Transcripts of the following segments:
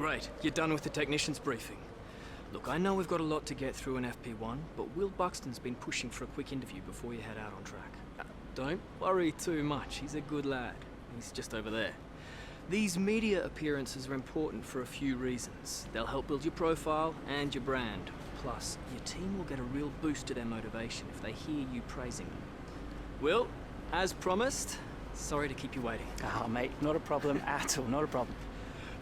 Great, you're done with the technician's briefing. Look, I know we've got a lot to get through in FP1, but Will Buxton's been pushing for a quick interview before you head out on track. Don't worry too much, he's a good lad. He's just over there. These media appearances are important for a few reasons. They'll help build your profile and your brand. Plus, your team will get a real boost to their motivation if they hear you praising them. Will, as promised, sorry to keep you waiting. Ah, mate, not a problem at all, not a problem.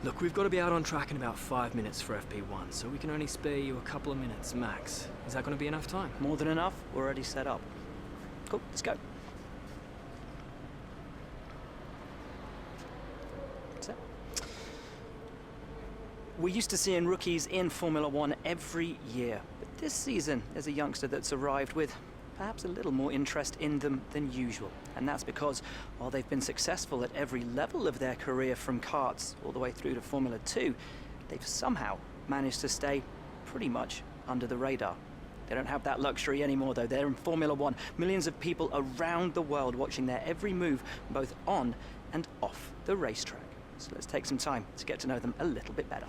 Look, we've got to be out on track in about 5 minutes for FP1, so we can only spare you a couple of minutes max. Is that going to be enough time? More than enough, we're already set up. Cool, let's go. So, we're used to seeing rookies in Formula One every year, but this season there's a youngster that's arrived with perhaps a little more interest in them than usual. And that's because while they've been successful at every level of their career from karts all the way through to Formula 2, they've somehow managed to stay pretty much under the radar. They don't have that luxury anymore though. They're in Formula 1. Millions of people around the world watching their every move, both on and off the racetrack. So let's take some time to get to know them a little bit better.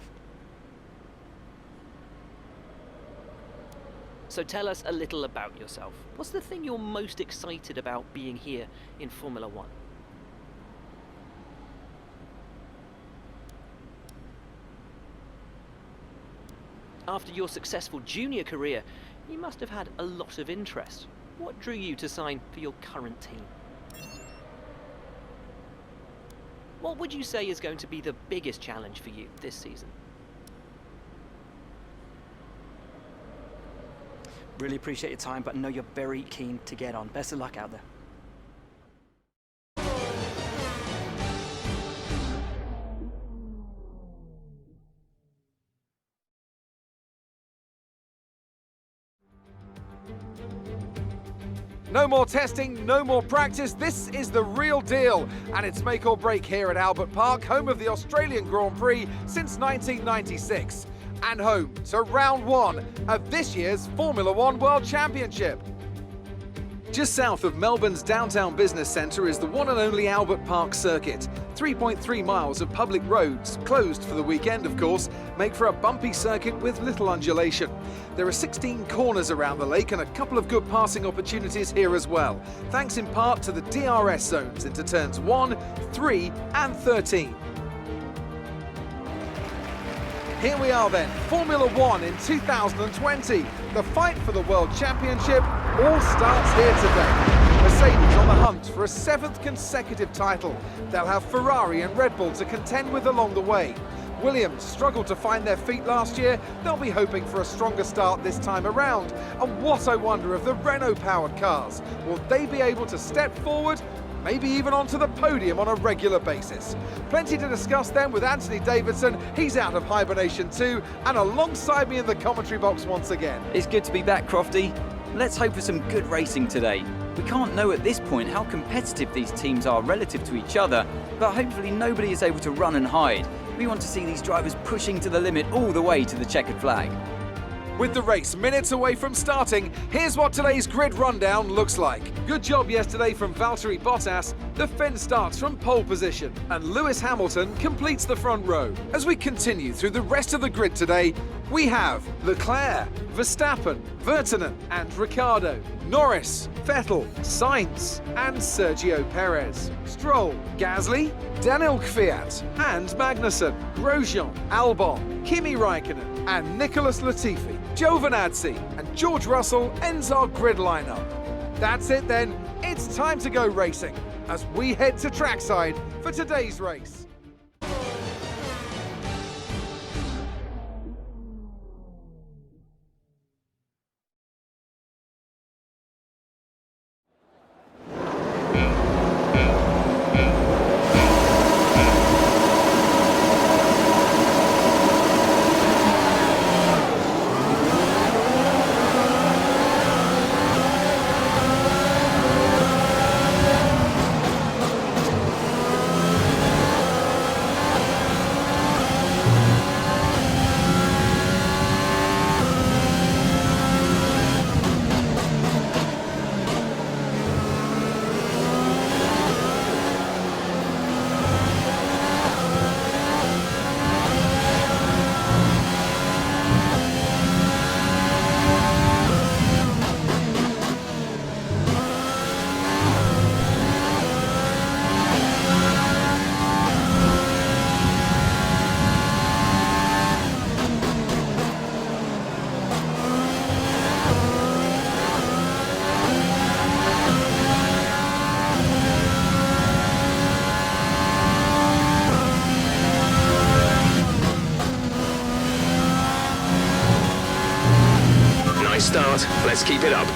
So tell us a little about yourself. What's the thing you're most excited about being here in Formula One? After your successful junior career, you must have had a lot of interest. What drew you to sign for your current team? What would you say is going to be the biggest challenge for you this season? Really appreciate your time, but I know you're very keen to get on. Best of luck out there. No more testing, no more practice. This is the real deal. And it's make or break here at Albert Park, home of the Australian Grand Prix since 1996. And home to round one of this year's Formula One World Championship. Just south of Melbourne's downtown business centre is the one and only Albert Park circuit. 3.3 miles of public roads, closed for the weekend of course, make for a bumpy circuit with little undulation. There are 16 corners around the lake and a couple of good passing opportunities here as well, thanks in part to the DRS zones into turns 1, 3 and 13. Here we are then, Formula One in 2020. The fight for the World Championship all starts here today. Mercedes on the hunt for a 7th consecutive title. They'll have Ferrari and Red Bull to contend with along the way. Williams struggled to find their feet last year. They'll be hoping for a stronger start this time around. And what I wonder of the Renault-powered cars. Will they be able to step forward? Maybe even onto the podium on a regular basis. Plenty to discuss then with Anthony Davidson. He's out of hibernation too, and alongside me in the commentary box once again. It's good to be back, Crofty. Let's hope for some good racing today. We can't know at this point how competitive these teams are relative to each other, but hopefully nobody is able to run and hide. We want to see these drivers pushing to the limit all the way to the checkered flag. With the race minutes away from starting, here's what today's grid rundown looks like. Good job yesterday from Valtteri Bottas. The Finn starts from pole position and Lewis Hamilton completes the front row. As we continue through the rest of the grid today, we have Leclerc, Verstappen, Virtanen and Ricciardo, Norris, Vettel, Sainz and Sergio Perez, Stroll, Gasly, Daniel Kvyat and Magnussen, Grosjean, Albon, Kimi Raikkonen and Nicholas Latifi. Giovinazzi and George Russell ends our grid lineup. That's it then, it's time to go racing as we head to trackside for today's race. Let's keep it up.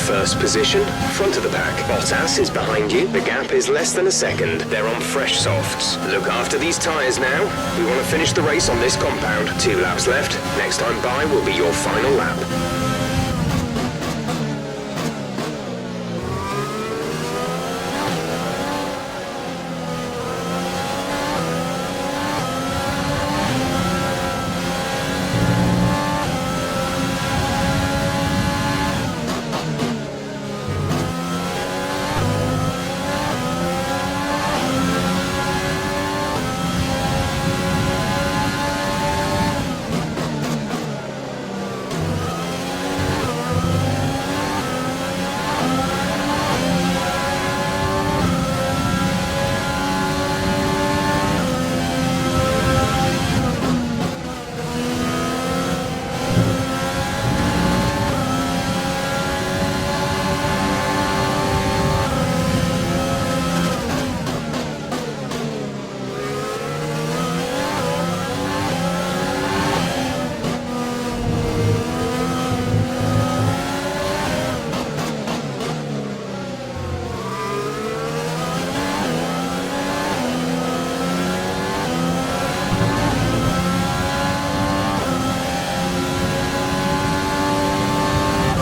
First position, front of the pack. Bottas is behind you. The gap is less than a second. They're on fresh softs. Look after these tyres now. We want to finish the race on this compound. 2 laps left. Next time by will be your final lap.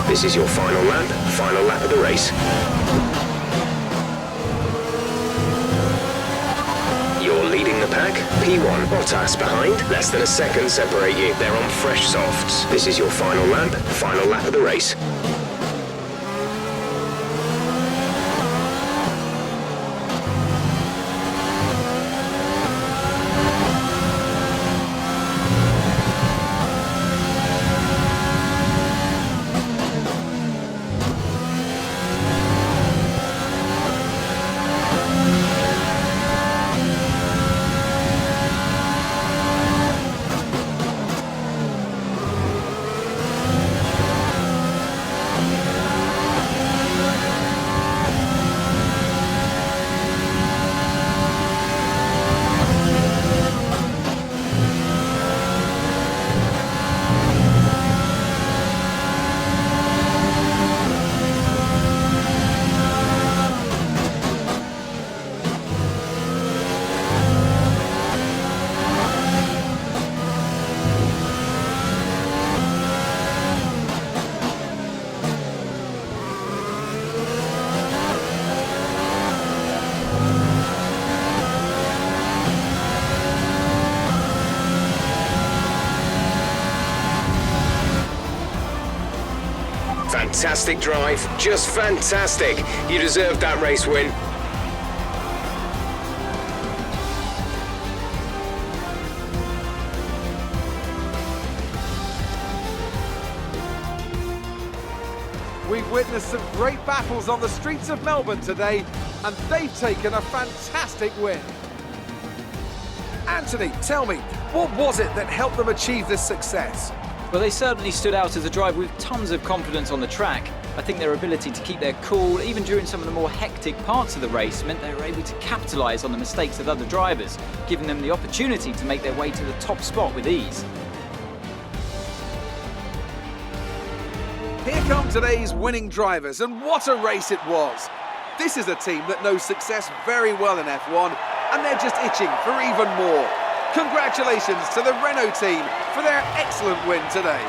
This is your final lap of the race. back. P1, Bottas behind. Less than a second separate you. They're on fresh softs. This is your final lap of the race. Fantastic drive, just fantastic. You deserved that race win. We've witnessed some great battles on the streets of Melbourne today, and they've taken a fantastic win. Anthony, tell me, what was it that helped them achieve this success? Well, they certainly stood out as a drive with tons of confidence on the track. I think their ability to keep their cool, even during some of the more hectic parts of the race, meant they were able to capitalise on the mistakes of other drivers, giving them the opportunity to make their way to the top spot with ease. Here come today's winning drivers, and what a race it was. This is a team that knows success very well in F1, and they're just itching for even more. Congratulations to the Renault team for their excellent win today.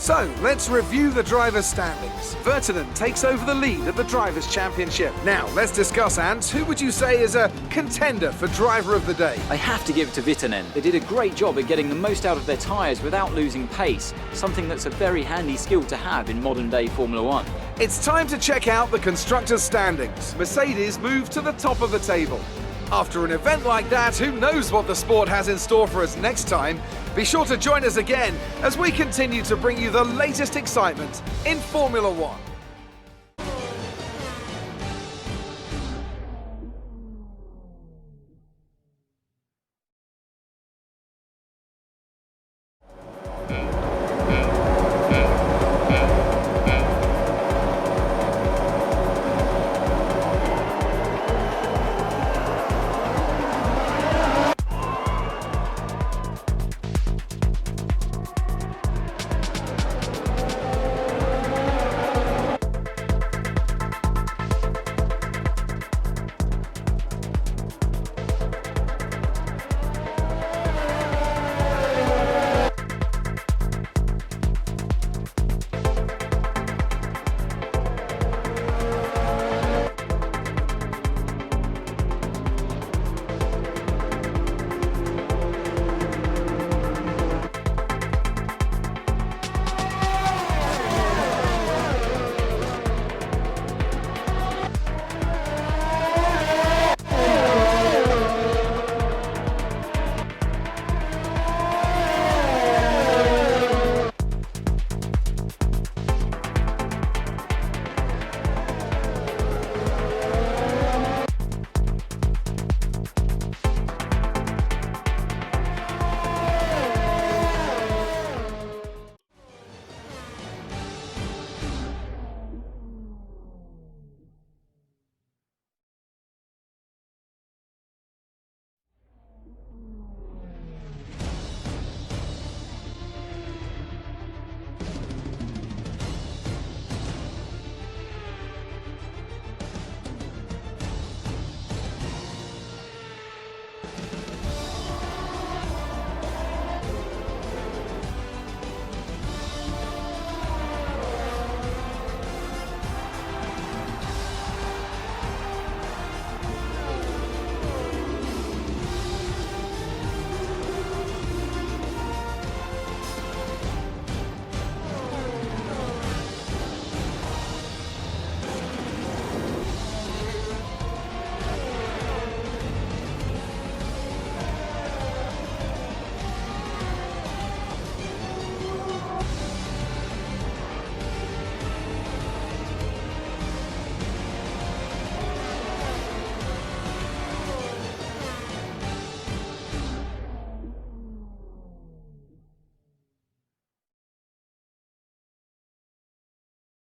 So, let's review the drivers' standings. Virtanen takes over the lead at the Drivers' Championship. Now, let's discuss, Ant, who would you say is a contender for Driver of the Day? I have to give it to Virtanen. They did a great job at getting the most out of their tyres without losing pace, something that's a very handy skill to have in modern-day Formula One. It's time to check out the constructors' standings. Mercedes moved to the top of the table. After an event like that, who knows what the sport has in store for us next time? Be sure to join us again as we continue to bring you the latest excitement in Formula One.